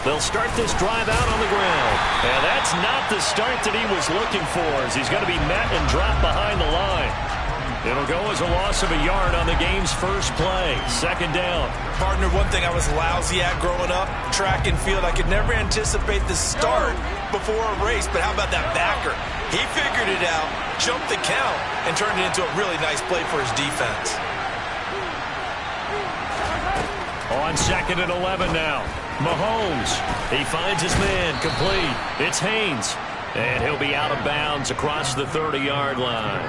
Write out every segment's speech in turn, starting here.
They'll start this drive out on the ground. And that's not the start that he was looking for, as he's going to be met and dropped behind the line. It'll go as a loss of a yard on the game's first play. Second down. Partner, one thing I was lousy at growing up, track and field, I could never anticipate the start before a race, but how about that backer? He figured it out, jumped the count, and turned it into a really nice play for his defense. On 2nd and 11 now. Mahomes. He finds his man complete. It's Haynes. And he'll be out of bounds across the 30-yard line.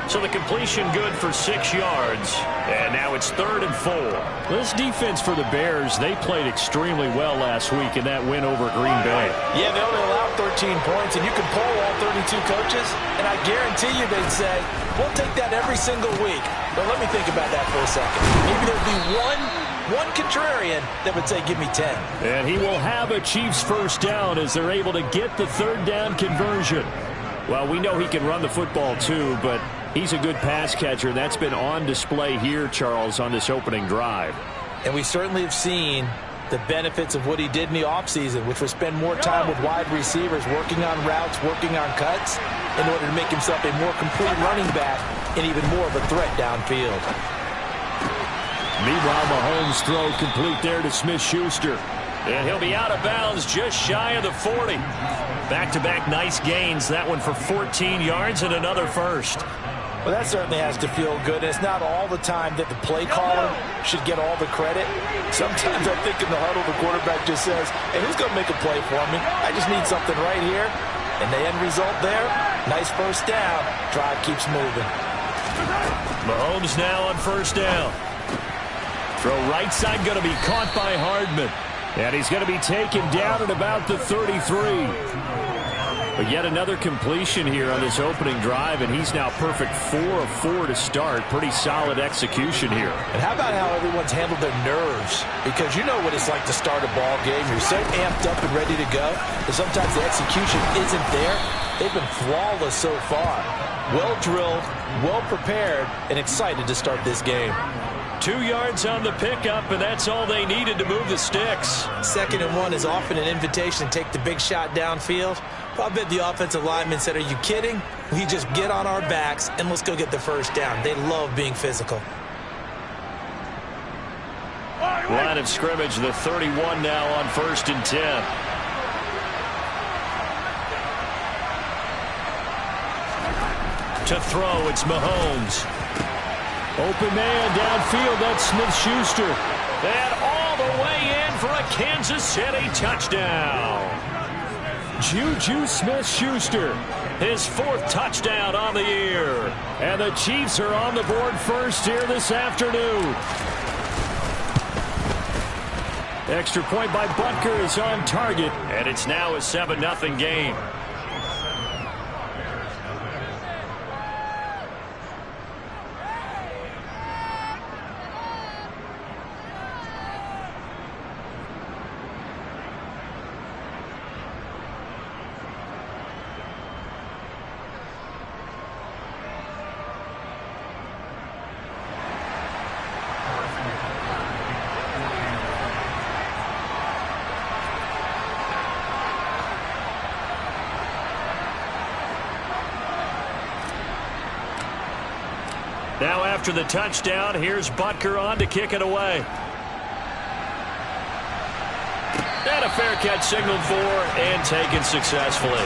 So the completion good for 6 yards. And now it's 3rd and 4. This defense for the Bears, they played extremely well last week in that win over Green Bay. Yeah, they only allowed 13 points, and you can poll all 32 coaches, and I guarantee you they'd say, we'll take that every single week. But let me think about that for a second. Maybe there'd be one contrarian that would say, give me 10. And he will have a Chiefs first down as they're able to get the 3rd down conversion. Well, we know he can run the football too, but he's a good pass catcher. That's been on display here, Charles, on this opening drive. And we certainly have seen the benefits of what he did in the offseason, which was spend more time with wide receivers, working on routes, working on cuts, in order to make himself a more complete running back and even more of a threat downfield. Meanwhile, Mahomes' throw complete there to Smith-Schuster. And he'll be out of bounds just shy of the 40. Back-to-back nice gains. That one for 14 yards and another first. Well, that certainly has to feel good. And it's not all the time that the play caller should get all the credit. Sometimes I think in the huddle, the quarterback just says, hey, who's going to make a play for me? I just need something right here. And the end result there, nice first down. Drive keeps moving. Mahomes now on first down. Throw right side going to be caught by Hardman. And he's going to be taken down at about the 33. But yet another completion here on this opening drive, and he's now perfect 4 of 4 to start. Pretty solid execution here. And how about how everyone's handled their nerves? Because you know what it's like to start a ball game. You're so amped up and ready to go, but sometimes the execution isn't there. They've been flawless so far. Well drilled, well prepared, and excited to start this game. 2 yards on the pickup, and that's all they needed to move the sticks. 2nd and 1 is often an invitation to take the big shot downfield. I bet the offensive lineman said, are you kidding? We just get on our backs, and let's go get the first down. They love being physical. Line of scrimmage, the 31 now on 1st and 10. To throw, it's Mahomes. Open man downfield, that's Smith-Schuster. And all the way in for a Kansas City touchdown. Juju Smith-Schuster, his 4th touchdown on the year. And the Chiefs are on the board first here this afternoon. Extra point by Butker is on target, and it's now a 7-0 game. Now after the touchdown, here's Butker on to kick it away. And a fair catch signaled for and taken successfully.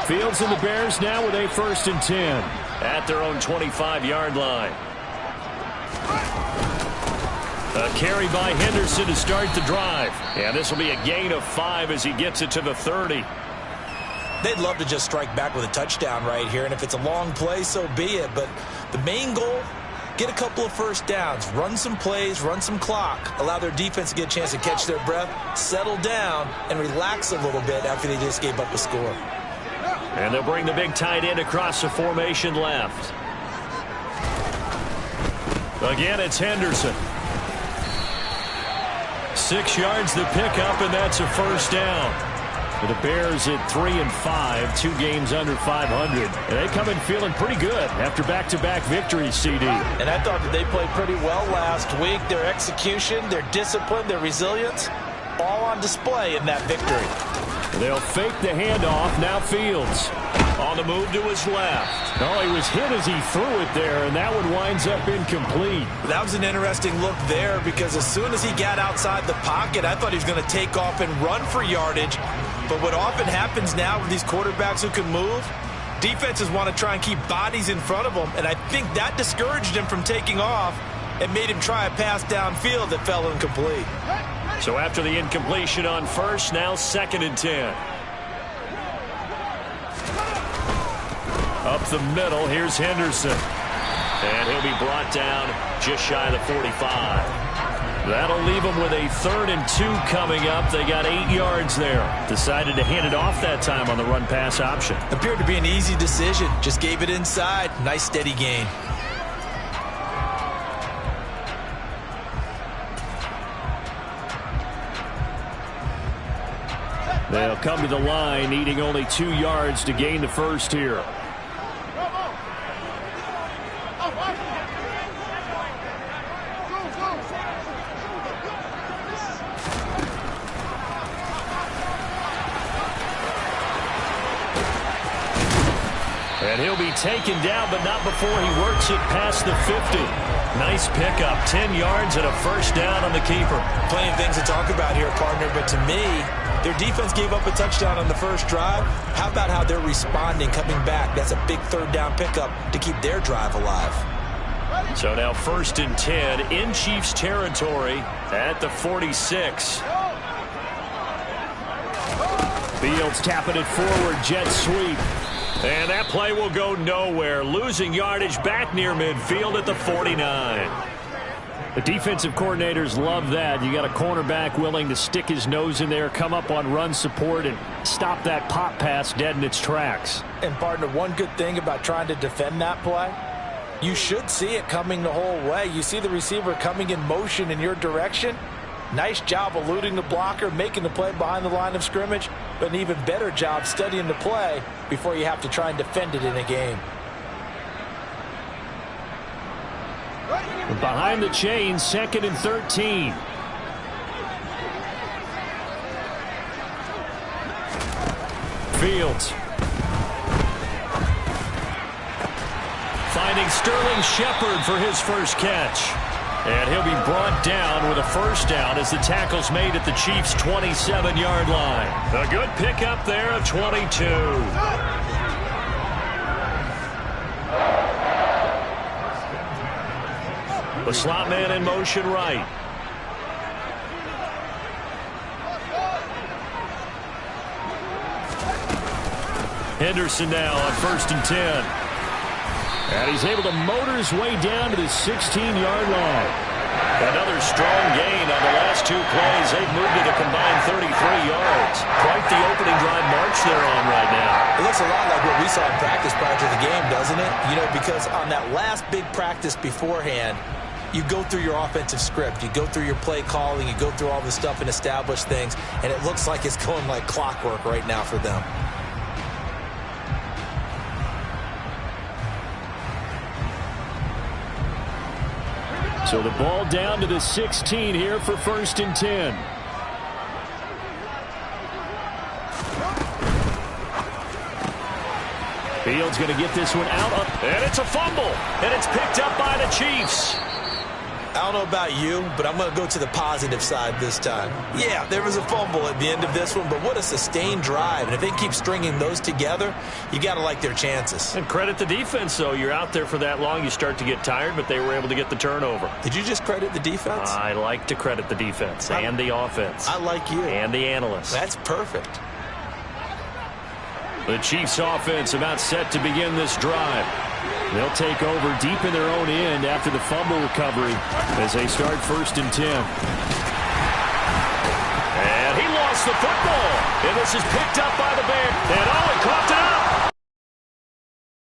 Fields and the Bears now with a 1st and 10 at their own 25-yard line. A carry by Henderson to start the drive. And this will be a gain of 5 as he gets it to the 30. They'd love to just strike back with a touchdown right here, and if it's a long play, so be it. But the main goal get a couple of first downs, run some plays, run some clock, allow their defense to get a chance to catch their breath, settle down, and relax a little bit after they just gave up a score. And they'll bring the big tight end across the formation left. Again, it's Henderson. 6 yards the pickup, and that's a first down. For the Bears at 3-5, 2 games under 500. And they come in feeling pretty good after back-to-back victories, CD. And I thought that they played pretty well last week. Their execution, their discipline, their resilience, all on display in that victory. They'll fake the handoff. Now Fields on the move to his left. No, he was hit as he threw it there, and that one winds up incomplete. That was an interesting look there because as soon as he got outside the pocket, I thought he was going to take off and run for yardage. But what often happens now with these quarterbacks who can move, defenses want to try and keep bodies in front of them, and I think that discouraged him from taking off and made him try a pass downfield that fell incomplete. So after the incompletion on first, now 2nd and 10. Up the middle, here's Henderson. And he'll be brought down just shy of the 45. That'll leave them with a 3rd and 2 coming up. They got 8 yards there. Decided to hand it off that time on the run-pass option. Appeared to be an easy decision. Just gave it inside. Nice steady gain. They'll come to the line, needing only 2 yards to gain the first here. And he'll be taken down, but not before he works it past the 50. Nice pickup, 10 yards and a first down on the keeper. Plenty of things to talk about here, partner, but to me, their defense gave up a touchdown on the first drive. How about how they're responding, coming back? That's a big 3rd down pickup to keep their drive alive. So now 1st and 10 in Chiefs territory at the 46. Fields tapping it forward, jet sweep. And that play will go nowhere. Losing yardage back near midfield at the 49. The defensive coordinators love that. You got a cornerback willing to stick his nose in there, come up on run support, and stop that pop pass dead in its tracks. And, partner, one good thing about trying to defend that play, you should see it coming the whole way. You see the receiver coming in motion in your direction. Nice job eluding the blocker, making the play behind the line of scrimmage, but an even better job studying the play before you have to try and defend it in a game. Behind the chains, 2nd and 13. Fields. Finding Sterling Shepard for his first catch. And he'll be brought down with a first down as the tackle's made at the Chiefs' 27-yard line. A good pickup there of 22. The slot man in motion right. Henderson now on 1st and 10. And he's able to motor his way down to the 16-yard line. Another strong gain on the last 2 plays. They've moved it a combined 33 yards. Quite the opening drive march they're on right now. It looks a lot like what we saw in practice prior to the game, doesn't it? You know, because on that last big practice beforehand, you go through your offensive script. You go through your play calling. You go through all the stuff and establish things. And it looks like it's going like clockwork right now for them. So the ball down to the 16 here for 1st and 10. Fields going to get this one out. And it's a fumble. And it's picked up by the Chiefs. I don't know about you, but I'm going to go to the positive side this time. Yeah, there was a fumble at the end of this one, but what a sustained drive. And if they keep stringing those together, you got to like their chances. And credit the defense, though. You're out there for that long, you start to get tired, but they were able to get the turnover. Did you just credit the defense? I like to credit the defense and the offense. I like you. And the analysts. That's perfect. The Chiefs offense about set to begin this drive. They'll take over deep in their own end after the fumble recovery as they start 1st and 10. And he lost the football. And this is picked up by the Bears. And he caught it.